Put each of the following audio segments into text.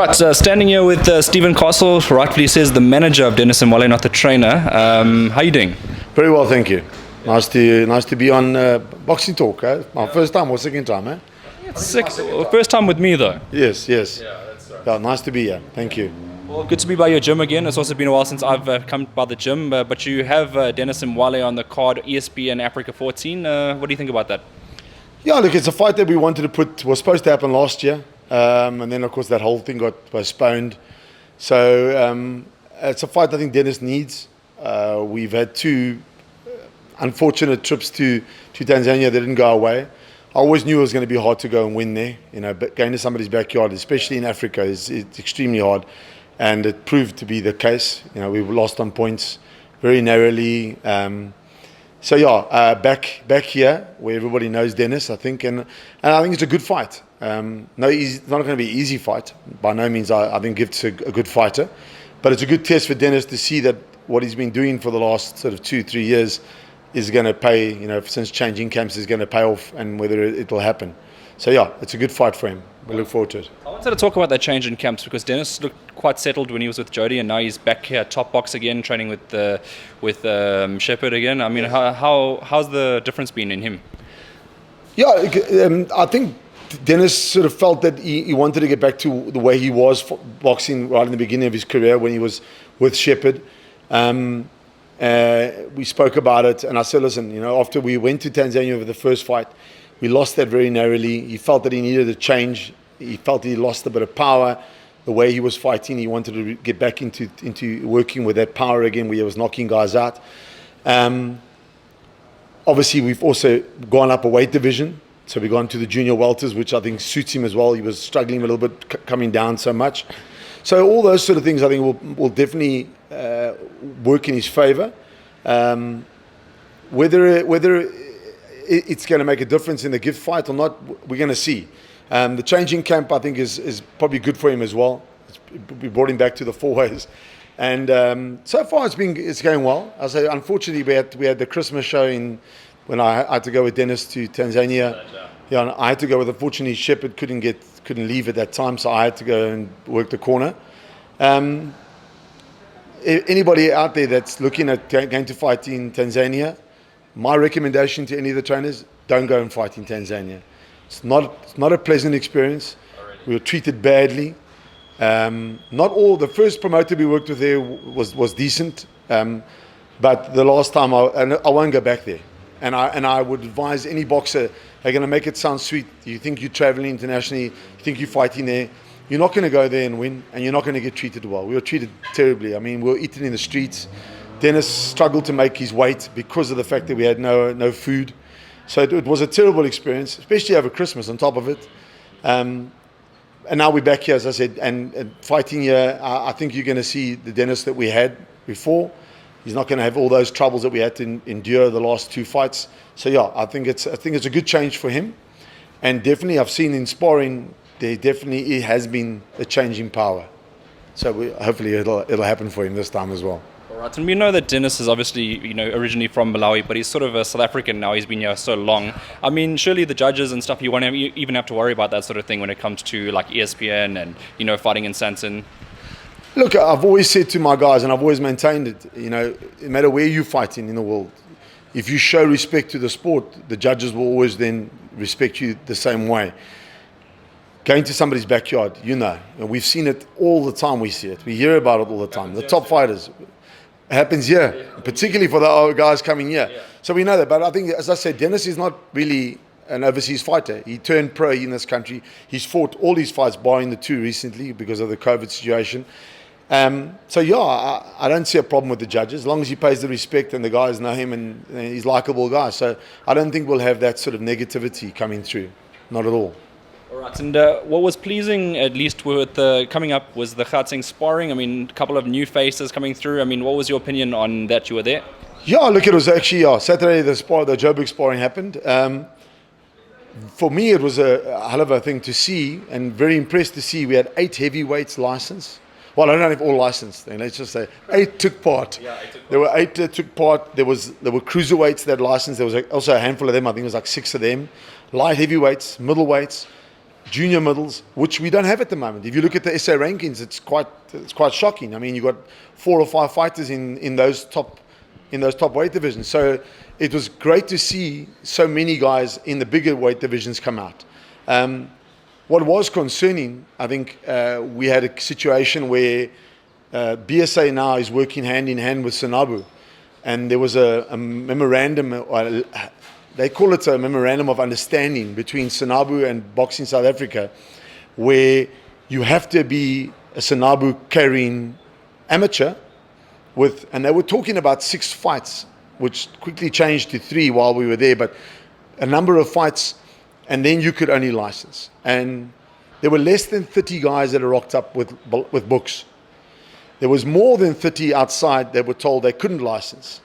Right, standing here with Stephen Castle, rightfully says the manager of Denis Mwale, not the trainer. How are you doing? Very well, thank you. Nice to be on Boxing Talk. My first time or second time, eh? It's sick. First time with me though. Yes. Yeah, that's right. Yeah, nice to be here. Thank you. Well, good to be by your gym again. It's also been a while since I've come by the gym, but you have Denis Mwale on the card, ESPN Africa 14. What do you think about that? Yeah, look, it's a fight that we wanted to put, was supposed to happen last year. And then, of course, that whole thing got postponed. So it's a fight I think Denis needs. We've had two unfortunate trips to Tanzania that didn't go our way. I always knew it was going to be hard to go and win there. You know, but going to somebody's backyard, especially in Africa, it's extremely hard. And it proved to be the case. You know, we lost on points very narrowly. So yeah, back here where everybody knows Denis, I think, and I think it's a good fight. No, it's not going to be an easy fight. By no means, I think Gift's a good fighter, but it's a good test for Denis to see that what he's been doing for the last sort of 2-3 years is going to pay. You know, since changing camps is going to pay off, and whether it'll happen. So yeah, it's a good fight for him. We look forward to it. I wanted to talk about that change in camps because Denis looked quite settled when he was with Jody, and now he's back here at Top Box again, training with Shepherd again. I mean, how's the difference been in him? Yeah, I think Denis sort of felt that he wanted to get back to the way he was boxing right in the beginning of his career when he was with Shepherd. We spoke about it, and I said, listen, you know, after we went to Tanzania for the first fight, we lost that very narrowly. He felt that he needed a change. He felt he lost a bit of power. The way he was fighting, he wanted to get back into working with that power again, where he was knocking guys out. Obviously, we've also gone up a weight division. So we've gone to the junior welters, which I think suits him as well. He was struggling a little bit coming down so much. So all those sort of things I think will definitely work in his favour. Whether it's going to make a difference in the Gift fight or not, we're going to see. The changing camp I think is probably good for him as well. We brought him back to the four ways. And so far it's going well. I say unfortunately we had the Christmas show when I had to go with Denis to Tanzania. Yeah, and I had to go with, unfortunately, Shepherd couldn't leave at that time, so I had to go and work the corner. Anybody out there that's looking at going to fight in Tanzania, my recommendation to any of the trainers, don't go and fight in Tanzania. It's not a pleasant experience. We were treated badly. Not all. The first promoter we worked with there was decent, but the last time I won't go back there. And I would advise any boxer, they're going to make it sound sweet. You think you're traveling internationally, you think you're fighting there. You're not going to go there and win, and you're not going to get treated well. We were treated terribly. I mean, we were eaten in the streets. Denis struggled to make his weight because of the fact that we had no food. So it was a terrible experience, especially over Christmas on top of it. And now we're back here, as I said, and fighting here. I think you're going to see the Denis that we had before. He's not going to have all those troubles that we had to endure the last two fights. So yeah, I think it's a good change for him, and definitely I've seen in sparring there definitely has been a change in power. So hopefully it'll happen for him this time as well. All right, and we know that Denis is obviously originally from Malawi, but he's sort of a South African now. He's been here so long. I mean, surely the judges and stuff, you won't even have to worry about that sort of thing when it comes to like ESPN and fighting in Sanson. Look, I've always said to my guys, and I've always maintained it, no matter where you're fighting in the world, if you show respect to the sport, the judges will always then respect you the same way. Going to somebody's backyard, and we've seen it all the time. We see it. We hear about it all the time. The top fighters. It happens here, particularly for the old guys coming here. So we know that. But I think, as I said, Denis is not really an overseas fighter. He turned pro in this country. He's fought all his fights, barring the two recently because of the COVID situation. So yeah, I don't see a problem with the judges as long as he pays the respect and the guys know him and he's a likable guy. So I don't think we'll have that sort of negativity coming through, not at all. All right, and what was pleasing, at least with coming up, was the Khat Singh sparring. I mean, a couple of new faces coming through. I mean, what was your opinion on that? You were there. Yeah, look, it was actually Saturday. The Joburg sparring happened. For me, it was a hell of a thing to see, and very impressed to see. We had 8 heavyweights licensed. Well, I don't know if all licensed. Let's just say 8 took part. Yeah, 8 took part. There were 8 that took part. There were cruiserweights that licensed. There was also a handful of them. I think it was like 6 of them. Light heavyweights, middleweights, junior middles, which we don't have at the moment. If you look at the SA rankings, it's quite shocking. I mean, you've got 4 or 5 fighters in those top weight divisions. So it was great to see so many guys in the bigger weight divisions come out. What was concerning, I think, we had a situation where BSA now is working hand in hand with Sanabu, and there was a memorandum, or they call it a memorandum of understanding between Sanabu and Boxing South Africa, where you have to be a Sanabu carrying amateur and they were talking about 6 fights, which quickly changed to 3 while we were there, but a number of fights, and then you could only license. And there were less than 30 guys that are rocked up with books. There was more than 30 outside that were told they couldn't license.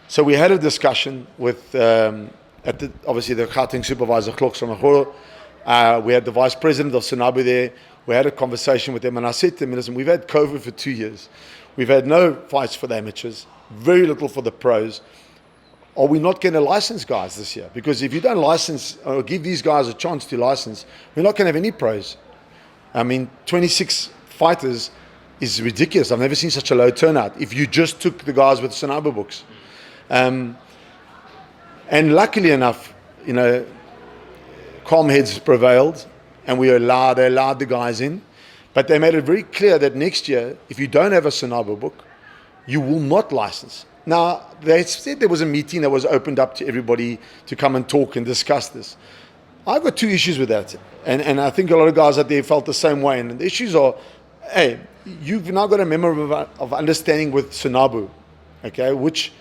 So we had a discussion with, obviously, the Khat Singh supervisor, we had the vice president of Sanabu there. We had a conversation with them, and I said to them, listen, we've had COVID for 2 years. We've had no fights for the amateurs, very little for the pros. Are we not going to license guys this year? Because if you don't license or give these guys a chance to license, we're not going to have any pros. I mean, 26 fighters is ridiculous. I've never seen such a low turnout if you just took the guys with Sanabu books. And luckily enough, calm heads prevailed, and they allowed the guys in. But they made it very clear that next year, if you don't have a Sanabu book, you will not license. Now, they said there was a meeting that was opened up to everybody to come and talk and discuss this. I've got 2 issues with that. And I think a lot of guys out there felt the same way. And the issues are, hey, you've now got a memorandum of understanding with Sanabu, okay, which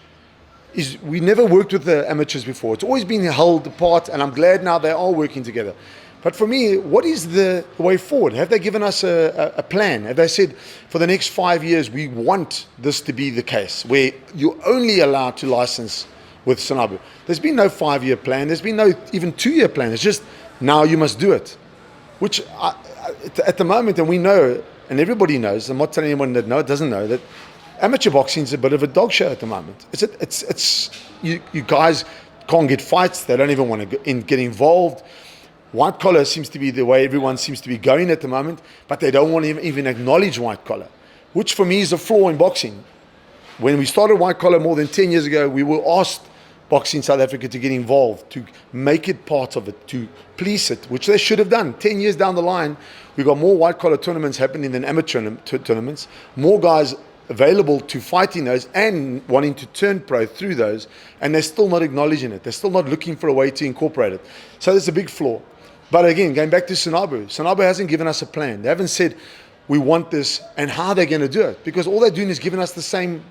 is, we never worked with the amateurs before. It's always been held apart, and I'm glad now they are working together. But for me, what is the way forward? Have they given us a plan? Have they said, for the next 5 years, we want this to be the case, where you're only allowed to license with Sanabu? There's been no 5-year plan. There's been no even 2-year plan. It's just, now you must do it. Which, at the moment, and we know, and everybody knows, I'm not telling anyone that doesn't know, that amateur boxing is a bit of a dog show at the moment. You guys can't get fights. They don't even want to get involved. White collar seems to be the way everyone seems to be going at the moment, but they don't want to even acknowledge white collar, which for me is a flaw in boxing. When we started white collar more than 10 years ago, we were asked Boxing South Africa to get involved, to make it part of it, to police it, which they should have done. 10 years down the line, we've got more white collar tournaments happening than amateur tournaments, more guys available to fight in those and wanting to turn pro through those, and they're still not acknowledging it. They're still not looking for a way to incorporate it. So there's a big flaw. But again, going back to Sanabu hasn't given us a plan. They haven't said, we want this, and how they're going to do it. Because all they're doing is giving us the same,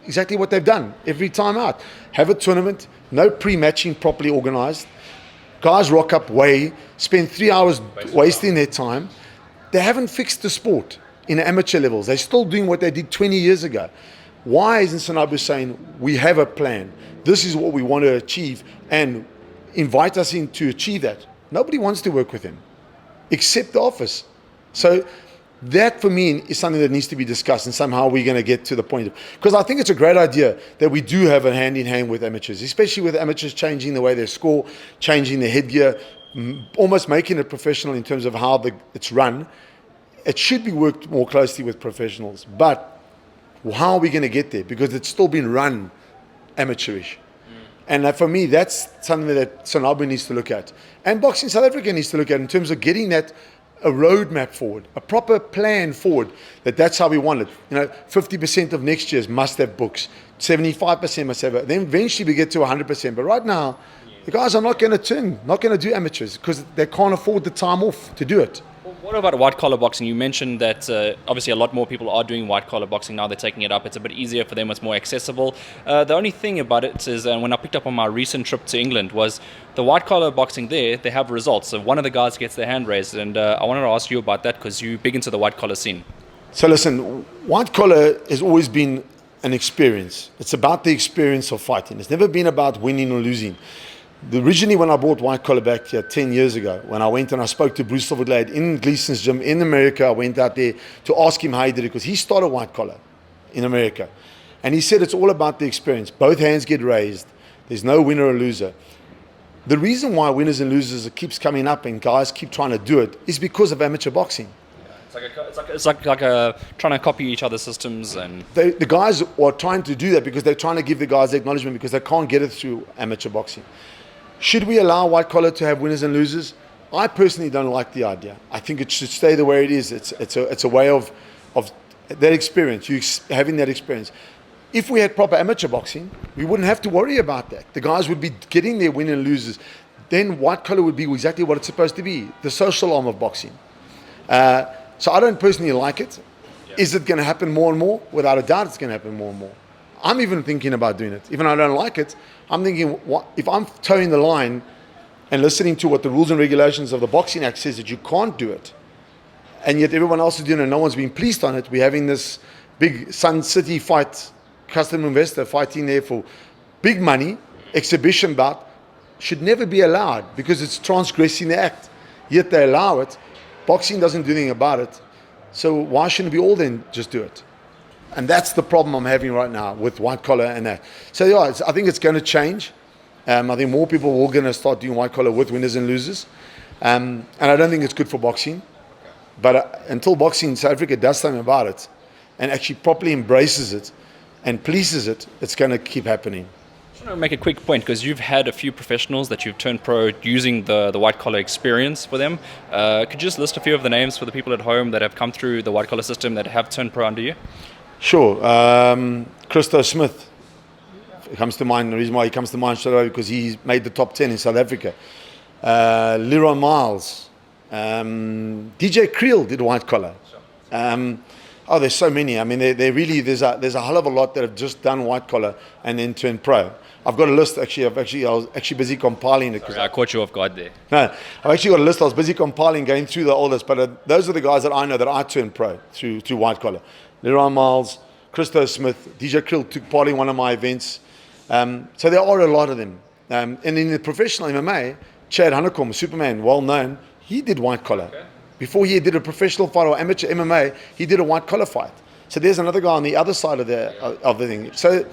exactly what they've done every time out. Have a tournament, no pre-matching properly organized. Guys rock up, weigh, spend 3 hours wasting their time. They haven't fixed the sport in amateur levels. They're still doing what they did 20 years ago. Why isn't Sanabu saying, we have a plan, this is what we want to achieve, and invite us in to achieve that? Nobody wants to work with him, except the office. So that, for me, is something that needs to be discussed, and somehow we're going to get to the point. Because I think it's a great idea that we do have a hand-in-hand with amateurs, especially with amateurs changing the way they score, changing the headgear, almost making it professional in terms of how it's run. It should be worked more closely with professionals. But how are we going to get there? Because it's still been run amateurish. And for me, that's something that Sanabu needs to look at. And Boxing South Africa needs to look at in terms of getting that a roadmap forward, a proper plan forward, that's how we want it. 50% of next year's must have books, 75% must have it. Then eventually we get to 100%. But right now, the guys are not going to do amateurs because they can't afford the time off to do it. What about white collar boxing? You mentioned that obviously a lot more people are doing white collar boxing now. They're taking it up. It's a bit easier for them. It's more accessible. The only thing about it is, when I picked up on my recent trip to England, was the white collar boxing there, they have results. So one of the guys gets their hand raised, and I wanted to ask you about that because you're big into the white collar scene. So listen, white collar has always been an experience. It's about the experience of fighting. It's never been about winning or losing. Originally, when I brought white collar back here 10 years ago, when I went and I spoke to Bruce Silverglade in Gleason's gym in America, I went out there to ask him how he did it, because he started white collar in America. And he said it's all about the experience. Both hands get raised. There's no winner or loser. The reason why winners and losers keeps coming up and guys keep trying to do it is because of amateur boxing. It's like a trying to copy each other's systems, and The guys are trying to do that because they're trying to give the guys the acknowledgement because they can't get it through amateur boxing. Should we allow white collar to have winners and losers? I personally don't like the idea. I think it should stay the way it is. It's a way of that experience, having that experience. If we had proper amateur boxing, we wouldn't have to worry about that. The guys would be getting their win and losers. Then white collar would be exactly what it's supposed to be, the social arm of boxing. So I don't personally like it. Yeah. Is it going to happen more and more? Without a doubt, it's going to happen more and more. I'm even thinking about doing it. Even though I don't like it, I'm thinking, if I'm towing the line and listening to what the rules and regulations of the Boxing Act says that you can't do it, and yet everyone else is doing it and no one's been pleased on it, we're having this big Sun City fight, custom investor fighting there for big money, exhibition bout, should never be allowed because it's transgressing the act. Yet they allow it. Boxing doesn't do anything about it. So why shouldn't we all then just do it? And that's the problem I'm having right now with white collar and that. So yeah, I think it's going to change. I think more people are going to start doing white collar with winners and losers. And I don't think it's good for boxing. But until boxing in South Africa does something about it and actually properly embraces it and polices it, it's going to keep happening. I just want to make a quick point because you've had a few professionals that you've turned pro using the white collar experience for them. Could you just list a few of the names for the people at home that have come through the white collar system that have turned pro under you? Sure. Christo Smith comes to mind. The reason why he comes to mind straight away because he's made the top 10 in South Africa. Leroy Miles. DJ Creel did white collar. There's so many. I mean, they really there's a hell of a lot that have just done white collar and then turned pro. I've got a list actually. I was actually busy compiling it. Sorry, I caught you off guard there. No, I've actually got a list. I was busy compiling, going through the oldest. But those are the guys that I know that I turned pro through white collar. Leroy Miles, Christo Smith, DJ Krill took part in one of my events. So there are a lot of them. And in the professional MMA, Chad Hanekom, Superman, well known, he did white collar. Okay. Before he did a professional fight or amateur MMA, he did a white collar fight. So there's another guy on the other side of the thing. So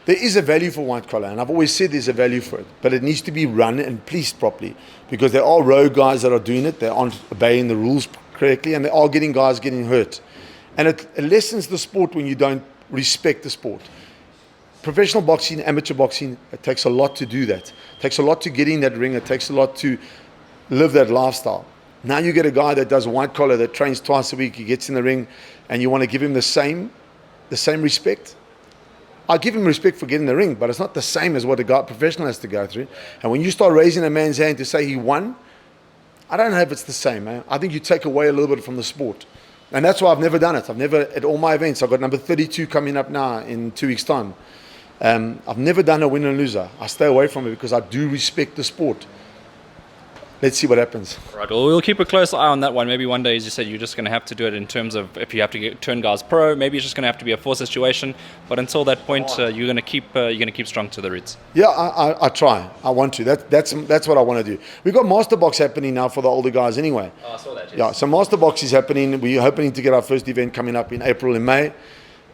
there is a value for white collar, and I've always said there's a value for it, but it needs to be run and policed properly because there are rogue guys that are doing it, they aren't obeying the rules correctly, and they are getting guys getting hurt. And it lessens the sport when you don't respect the sport. Professional boxing, amateur boxing, it takes a lot to do that. It takes a lot to get in that ring. It takes a lot to live that lifestyle. Now you get a guy that does white collar, that trains twice a week, he gets in the ring, and you want to give him the same respect. I give him respect for getting in the ring, but it's not the same as what a guy professional has to go through. And when you start raising a man's hand to say he won, I don't know if it's the same, man. I think you take away a little bit from the sport. And that's why I've never done it. I've never, at all my events, I've got number 32 coming up now in 2 weeks' time. I've never done a winner and loser. I stay away from it because I do respect the sport. Let's see what happens. Right. Well, we'll keep a close eye on that one. Maybe one day, as you said, you're just going to have to do it in terms of if you have to turn guys pro. Maybe it's just going to have to be a forced situation. But until that point, you're going to keep strong to the roots. Yeah, I try. I want to. That's what I want to do. We've got Masterbox happening now for the older guys anyway. Oh, I saw that. Yes. Yeah. So Masterbox is happening. We're hoping to get our first event coming up in April and May,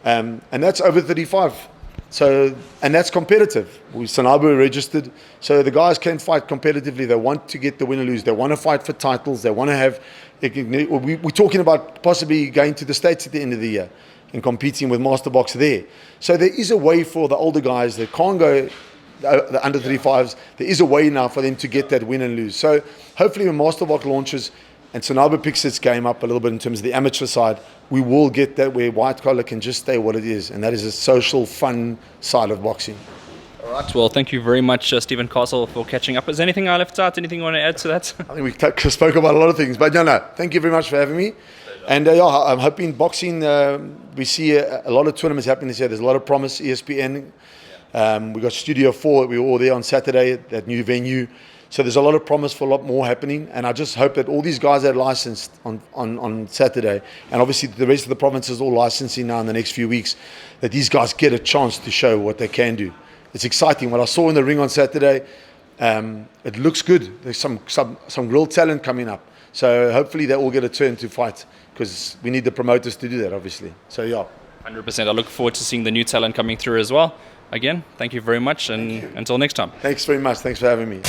and that's over 35. So, and that's competitive. We Sanabu registered, so the guys can fight competitively. They want to get the win or lose. They want to fight for titles. They want to have. We're talking about possibly going to the States at the end of the year and competing with Masterbox there. So there is a way for the older guys that can't go, the under 35s. There is a way now for them to get that win and lose. So hopefully when Masterbox launches and Sanabu picks its game up a little bit in terms of the amateur side, we will get that where white collar can just stay what it is, and that is a social, fun side of boxing. All right. Well, thank you very much, Stephen Castle, for catching up. Is there anything I left out? Anything you want to add to that? I think we spoke about a lot of things, but no. Thank you very much for having me. And I'm hoping boxing. We see a lot of tournaments happening this year. There's a lot of promise. ESPN. We got Studio 4. We were all there on Saturday at that new venue. So there's a lot of promise for a lot more happening, and I just hope that all these guys are licensed on Saturday, and obviously the rest of the provinces all licensing now in the next few weeks, that these guys get a chance to show what they can do. It's exciting. What I saw in the ring on Saturday, it looks good. There's some real talent coming up. So hopefully they all get a turn to fight, because we need the promoters to do that, obviously. So yeah. 100%. I look forward to seeing the new talent coming through as well. again, thank you very much, and until next time. Thanks very much. Thanks for having me.